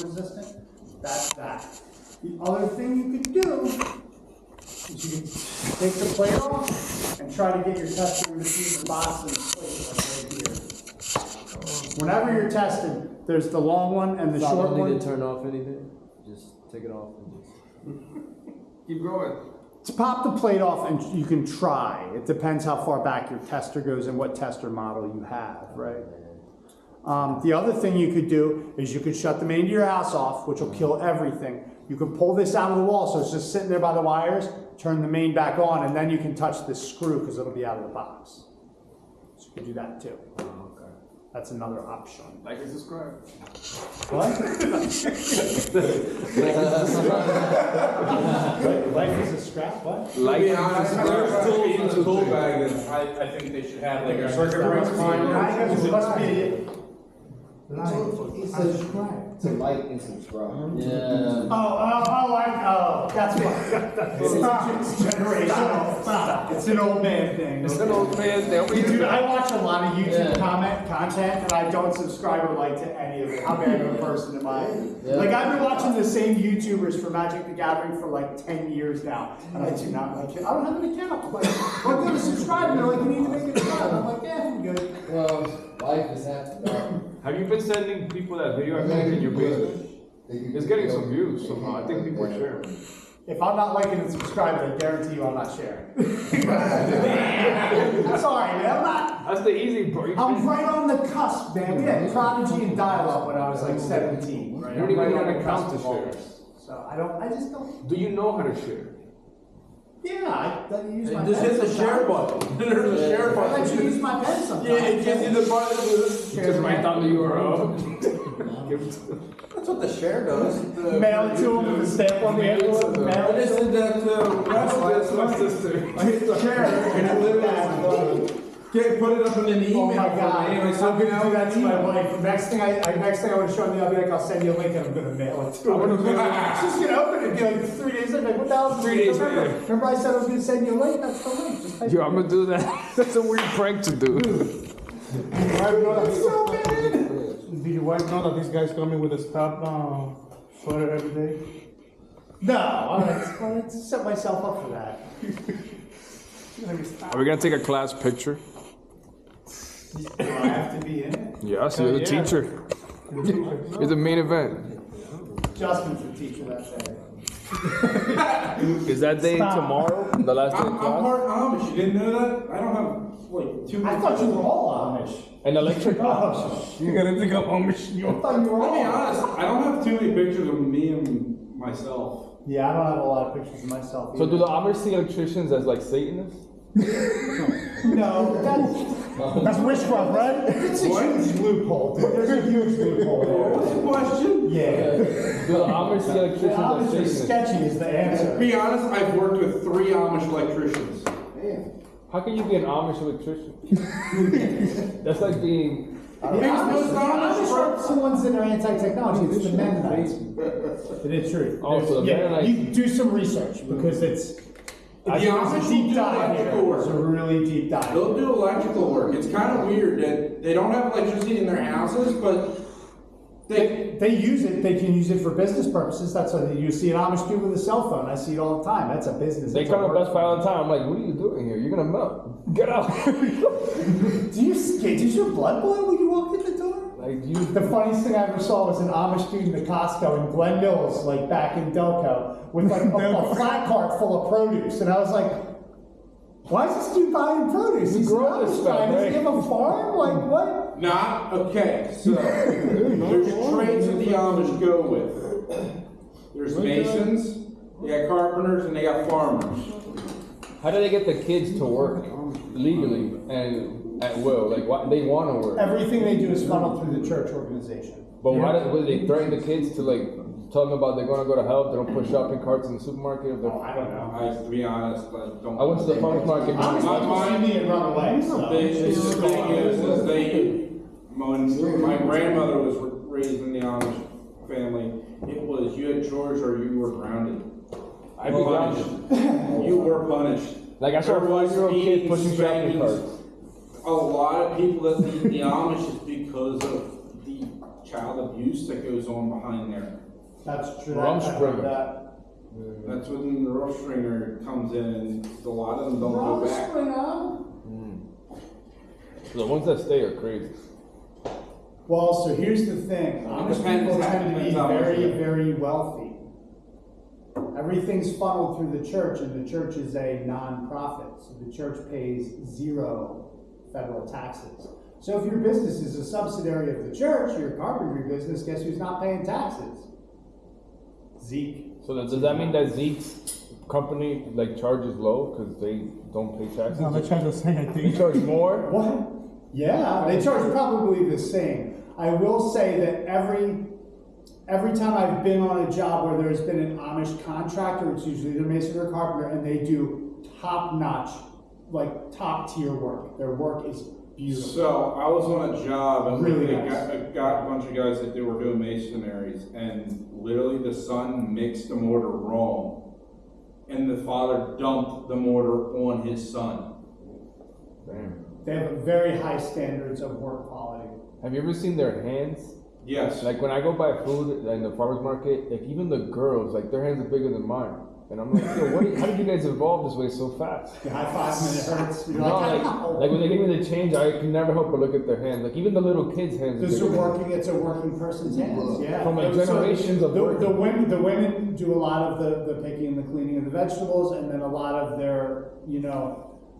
resistant. That's that. The other thing you could do is you can take the plate off and try to get your tester in between the box and the plate, like right here. Whenever you're testing, there's the long one and the short one. You don't need to turn off anything. Just take it off and just keep going. To pop the plate off, and you can try. It depends how far back your tester goes and what tester model you have, right? The other thing you could do is you could shut the main to your house off, which will kill everything. You can pull this out of the wall so it's just sitting there by the wires, turn the main back on, and then you can touch this screw because it'll be out of the box. So you can do that too. That's another option. Like and subscribe. What? Life is a scrap, what? Like to be honest, there's tools in the tool bag that I think they should have, like a circuit breaker. Must be Subscribe. To like and subscribe. yeah. That's what. It's generational. It's an old man thing. It's an old man that we Dude, I watch a lot of YouTube content, and I don't subscribe or like to any of it. How bad of a person am I? Yeah. Like, I've been watching the same YouTubers for Magic the Gathering for like 10 years now, and I do not like it. I don't have an account. Like, I'm going to subscribe, and they're like, you need to make an account. I'm like, yeah, I'm good. Well, life is half the battle. Have you been sending people that video I made in your basement? It's getting some views somehow. I think people are sharing. If I'm not liking and subscribing, I guarantee you I'm not sharing. Sorry, man. I'm not. That's the easy part. I'm right on the cusp, man. We had Prodigy and dial-up when I was like 17. Right? You don't I'm even right know on how the to count cusp to of all share. this. So I just don't. Do you know how to share? Yeah, I use my Just pen hit the share sometimes. button. There's a share I button. let you use my pen sometimes. Yeah, it gives you the button. Just write down the URL. That's what the share does. Mail it to them with a stamp on the envelope. Mail I it just to did them. that That's my sister. I hit the share and it literally put it up in an email. Oh my for God! me, and I'm I sent gonna it out do that to in my email. wife. Next thing I want to show you, I'll be like, I'll send you a link and I'm gonna mail it to her. She's gonna open it and be like 3 days later. Like, what the hell? 3 days later. Remember I said I was gonna send you a link? That's the link. Just type Yo, it I'm in. gonna do that. That's a weird prank to do. So bad. Did your wife know that these guys coming with a stop sweater every day? No, I like to set myself up for that. Are we gonna take a class picture? Do I have to be in it? Yes, you're the Yeah. teacher. It's the main event. Justin's the teacher that day. Is that day Stop. tomorrow? The last day of I'm class? part Amish. You didn't know that? I don't have like too I much. thought you were all Amish. An electric. Oh, You gotta think of Amish. I thought you were I'll be all. honest, I don't have too many pictures of me and myself. Yeah, I don't have a lot of pictures of myself. So either. do the Amish see electricians as like Satanists? No, that's witchcraft, right? It's a huge loophole, dude. There's a huge loophole What's there. the question? Yeah. Do the Amish see The electricians as Amish are Satanists? sketchy is the To answer. be honest, I've worked with 3 Amish electricians. How can you be an Amish electrician? That's like being. Because most The Amish Amish aren't the ones that are anti-technology, it's the Mennonites. It is true. Oh, so the Yeah, Mennonites- you do some research because it's. I think Amish it's a will deep do dive here. electrical work. It's a really deep dive. They'll do electrical work. It's kind of weird that they don't have electricity in their houses, but They use it, they can use it for business purposes. That's what you see an Amish do with a cell phone. I see it all the time. That's a business. They That's a come to work Best Buy all the time. I'm like, what are you doing here? You're gonna melt. Get out. Does your blood boil when you walk in the door? Like you. The funniest thing I ever saw was an Amish dude in the Costco in Glen Mills, like back in Delco, with like a flat cart full of produce. And I was like, why is this dude buying produce? He's grow an this Amish stuff, guy. Does he right? have a farm? Like, what? not okay. So there's trades that the Amish go with. There's masons, they got carpenters, and they got farmers. How do they get the kids to work legally and at will? Like, what they want to work. Everything they do is funneled through the church organization. But why do they threaten the kids to like tell them about they're gonna go to hell if they don't put shopping carts in the supermarket? If they're, I don't know. To be honest, I don't. I went to the farmer's market. Amish My people see mind- me and run away. So The thing is they, when my grandmother was raised in the Amish family, it was you had chores or you were grounded. I'd be Punished. grounded. You were punished. Like I saw a There was 5-year-old kid beatings, pushing shopping spankings. carts. A lot of people that leave the Amish is because of the child abuse that goes on behind there. That's true. Rumspringa. That. That's when the rough stringer comes in, and a lot of them don't go back. Rumspringa? The ones that stay are crazy. Well, so here's the thing. Amish people tend to be Depends how much very, you get. very wealthy. Everything's funneled through the church, and the church is a non-profit, so the church pays 0 federal taxes. So if your business is a subsidiary of the church, your carpentry business, guess who's not paying taxes? Zeke. So does that mean that Zeke's company like charges low because they don't pay taxes? No, they charge the same, I They think. charge more. What? Yeah, they charge probably the same. I will say that every time I've been on a job where there's been an Amish contractor, it's usually the mason or carpenter, and they do top-notch, like top-tier work. Their work is beautiful. So I was on a job and Really I nice. got a bunch of guys that they were doing masonaries, and literally the son mixed the mortar wrong, and the father dumped the mortar on his son. Damn. They have very high standards of work quality. Have you ever seen their hands? Yes. Like when I go buy food in the farmer's market, like even the girls, like their hands are bigger than mine. And I'm like, yo, how did you guys evolve this way so fast? You high five and it hurts. You're No, like, like when they give me the change, I can never help but look at their hands. Like even the little kids' hands are It's a bigger. it's a working person's hands, yeah. From like So generations of the work. the women do a lot of the picking and the cleaning of the vegetables, and then a lot of their,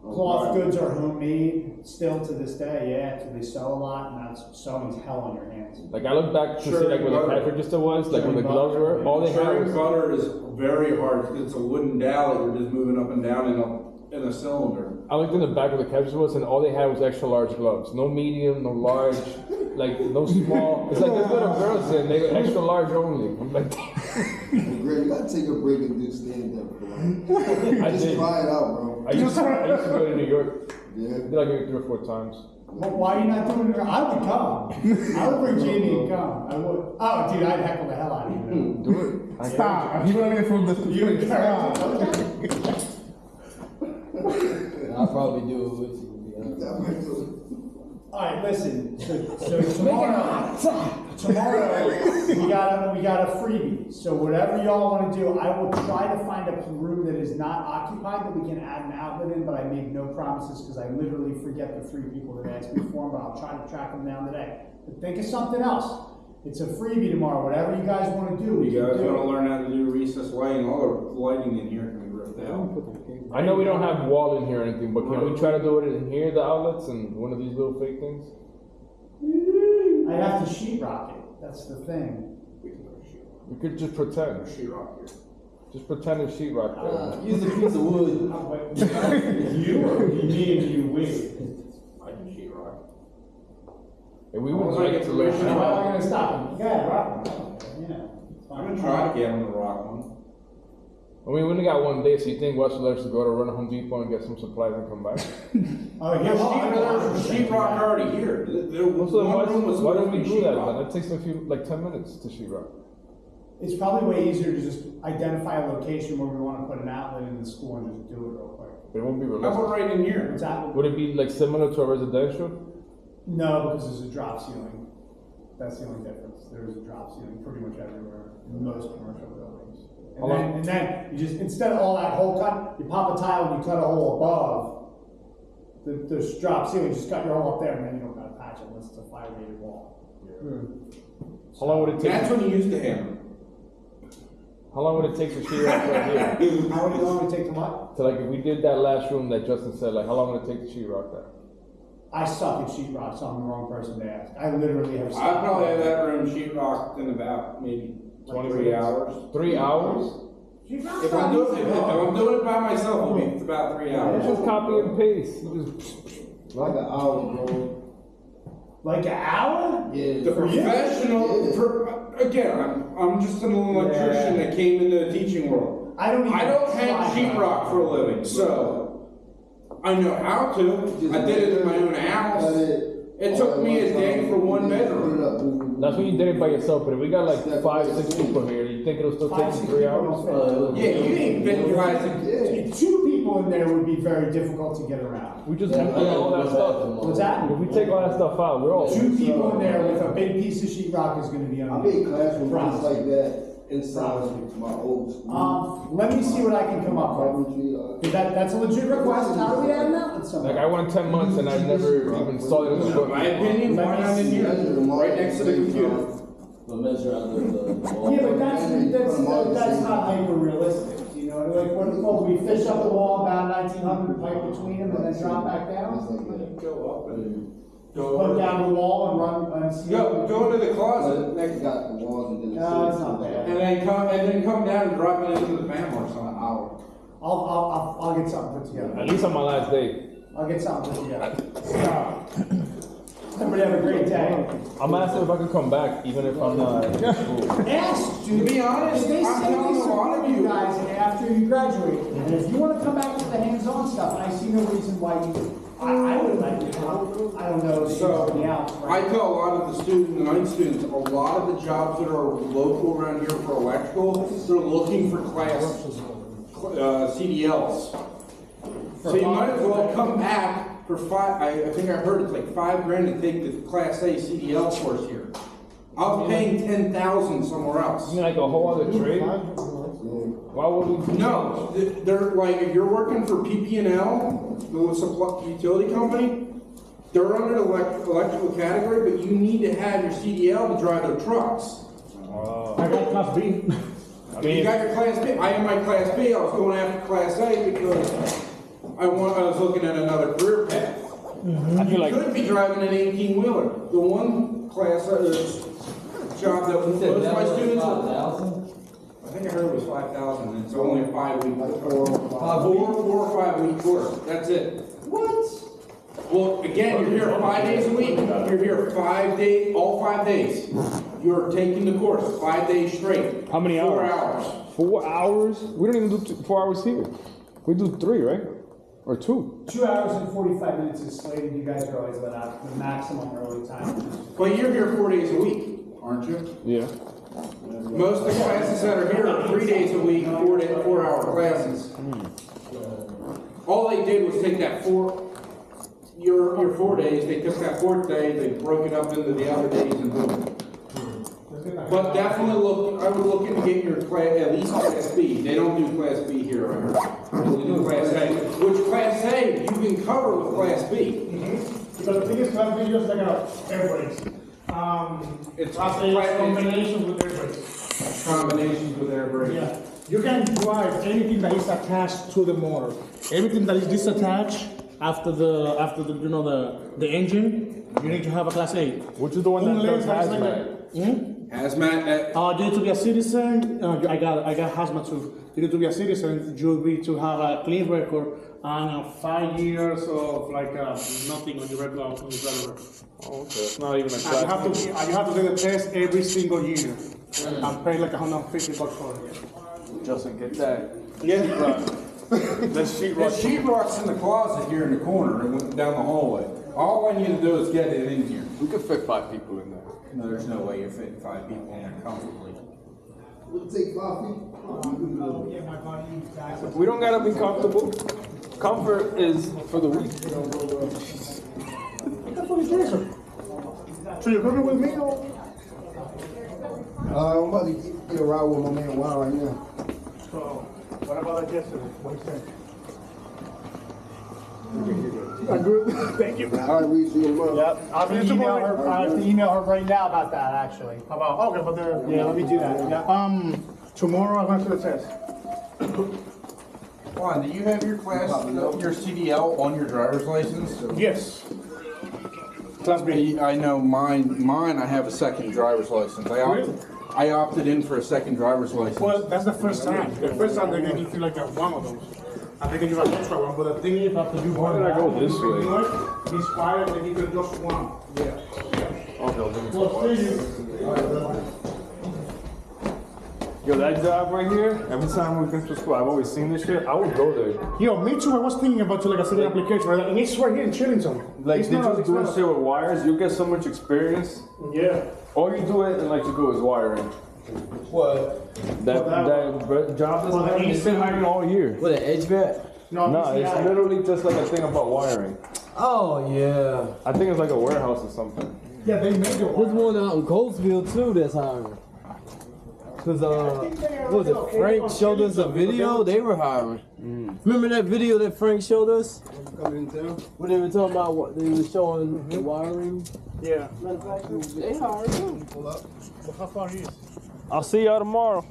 cloth goods are homemade still to this day, yeah. So they sew a lot, and that's sewing's hell on your hands. Like I look back to see Sure, like where the butter. cash register was, like where the Sure, gloves butter, were. yeah. All they had Churning was butter is very hard because it's a wooden dowel that you're just moving up and down in a cylinder. I looked in the back of the cash register was, and all they had was extra large gloves. No medium, no large, like no small. It's like there's little girls in, they were extra large only. I'm like, Greg, you gotta take a break and do stand up, bro. I Just did. try it out, bro. I used to go to New York. Yeah. I did like maybe 3 or 4 times. Well, why are you not doing it? I would come. I would bring Jamie and come. I would. Oh, dude, I'd heckle the hell out of you. Do it. Stop. He gonna be from the. You and Stop. I'll probably do it with you, to be honest. That might do All right, listen. So tomorrow we got a freebie. So whatever y'all want to do, I will try to find a room that is not occupied that we can add an outlet in. But I make no promises because I literally forget the 3 people that asked me for them. But I'll try to track them down today. But think of something else. It's a freebie tomorrow. Whatever you guys want to do, we You can guys do. want to learn how to do recessed lighting? All the lighting in here can be ripped out. I know we don't have wall in here or anything, but can we try to do it in here, the outlets, and one of these little fake things? I have to sheetrock it. That's the thing. We could just pretend. Sheetrock here. Just pretend it's sheetrock there. Use a piece of wood. You or me and you, we. I can sheetrock. And we Well, would I like get to permission. How learn. am I gonna stop him? Yeah, rock him. Yeah. I'm gonna try to get on the rock one. I mean, we only got 1 day, so you think Wes will let us go to run to Home Depot and get some supplies and come back? Oh, There's sheetrock already here. The So one room was why supposed don't to we be do that? sheetrock. Then? That takes a few, like 10 minutes to sheetrock. It's probably way easier to just identify a location where we want to put an outlet in the school and just do it real quick. But it won't be How about realistic. right in here? What's that? Would it be like similar to a residential? No, because there's a drop ceiling. That's the only difference. There's a drop ceiling pretty much everywhere in most commercial buildings. And then you just, instead of all that hole cut, you pop a tile and you cut a hole above the drop ceiling. You just cut your hole up there and then you don't gotta patch it unless it's a fire rated wall. How long would it take? That's when you used the hammer. How long would it take to sheetrock right here? How long would it take to what? So like if we did that last room that Justin said, like how long would it take to sheetrock that? I suck at sheetrock, so I'm the wrong person to ask. I literally have. I probably have that room sheetrocked in about maybe 23 hours. 3 hours? Sheetrock's If not I'm doing easy, it, if bro. I'm doing it by myself, it'll be about 3 It's hours. just copy and paste. You just like an hour, bro. Like an hour? Yeah. The For you? professional, again, I'm just an electrician that came into the teaching world. I don't even. I don't hang try. sheetrock for a living, so I know how to. I did it in my own house. It took me a day for 1 bedroom. That's when you did it by yourself, but if we got like 5, 6 people here, you think it'll still take 5, you 6 3 people hours? don't fit. Yeah, you ain't been guys. Yeah. 2 people people in there would be very difficult to get around. We just empty all that stuff. What's that? If we take all that stuff out, we're all. 2 people in there with a big piece of sheetrock is gonna be I made classrooms Promise. just like that inside my old school. Let me see what I can come up with. Carpentry, That's a legit request. How do we add that? Let's Like I went 10 months and I never even saw it in the In book. my opinion, why not in here, right next to the computer? But measure out the wall. Yeah, but that's not hyper realistic. You know, like what we fish up the wall about 1900, pipe between them, and then drop back down. Go up and Put down the wall and run and see. go into the closet Next got the walls and then No, it's not bad. and then come down and drop it into the pan or something. I'll get something put together. At least on my last day. I'll get something put together. Everybody have a great day. I'm asking if I could come back even if I'm not in school. Ask, To be honest, They I'm say telling they a lot support of you you. guys after you graduate. And if you want to come back to the hands-on stuff, I see no reason why you, I would like to come. I don't know if So, somebody else. I tell a lot of the night students, a lot of the jobs that are local around here for electrical, they're looking for class CDLs. So you might as well come back for I think I heard it's like $5,000 to take the Class A CDL course here. I was paying 10,000 somewhere else. You mean like a whole other trade? Why would we? No, they're like, if you're working for PPL, the supply utility company, they're under the electrical category, but you need to have your CDL to drive their trucks. I got class B. You got your Class B. I am my Class B. I was going after Class A because I was looking at another career path. I feel You like could be driving an 18-wheeler. The one class job that most of my students were. 5,000? I think I heard it was 5,000, and it's only a 5-week, Or 4 or 5 week course. That's it. What? Well, again, you're here 5 days a week. You're here 5 days, all 5 days. You're taking the course 5 days straight. How many 4 hours? hours. 4 hours? We don't even do 4 hours here. We do 3, right? Or 2. 2 hours and 45 minutes is slated. You guys are always let out the maximum early time. But you're here 4 days a week, aren't you? Yeah. Most of the classes that are here are 3 days a week, 4 hour classes. All they did was take that your 4 days, they took that 4th day, they broke it up into the other days and boom. But definitely I would look into getting your class, at least Class B. They don't do Class B here, I heard. They do Class A, which Class A you can cover with Class B. Because the thing is, class B is just like air brakes. It's Class A is combinations with air brakes. combinations with air brakes. Yeah. You can drive anything that is attached to the motor. Everything that is disattached after the engine, you need to have a class A. Which is the one that Unless does that is like hazmat? Hazmat, You need to be a citizen. I got hazmat too. You need to be a citizen. You need to have a clean record and 5 years of nothing on your record. Oh, okay. It's not even a And class. you have to do the test every single year and pay like $150 for it. Justin, get that. yeah. Let's sheet The sheetrock's in the closet here in the corner and went down the hallway. All I need to do is get it in here. We could fit 5 people in there. No, there's no way you're fitting 5 people in there comfortably. we'll take 5 feet. We don't gotta be comfortable. Comfort is for the weak. So you're coming with me or? I'm about to get a ride with my man Wild right now. So, what about that yesterday? What do you think? Good. Thank you. All right, we see you tomorrow. Yep, I have to email her right now about that, actually. Okay, but the Yeah, let me do that. Yeah. tomorrow I'm going to the test. Juan, do you have your class, your CDL on your driver's license? Yes. Class B. I know mine, I have a second driver's license. I opted in for a second driver's license. Well, that's the first time. The first time they're going to give you like one of those. And they can give you an extra one. But the thing is, after you Why did I go this way? Inspired, they give you just one. Okay, See you. Yo, that job right here, every time we've been to school, I've always seen this shit. I would go there. Yo, me too. I was thinking about like a second application, right? And it's right here in Chillington. Like, It's they not- just it's doing not- shit with wires. You get so much experience. Yeah. All you do it in like school is wiring. What? That job doesn't Well, happen. It's been hiring all year. What, an HVAC? No, it's literally just like a thing about wiring. Oh, yeah. I think it's like a warehouse or something. Yeah, they made the There's one out in Coatesville too that's hiring. Cause what was it? Frank showed us a video. They were hiring. Remember that video that Frank showed us? When they were talking about what they were showing the wiring. Yeah. They hired too. But how far is? I'll see y'all tomorrow.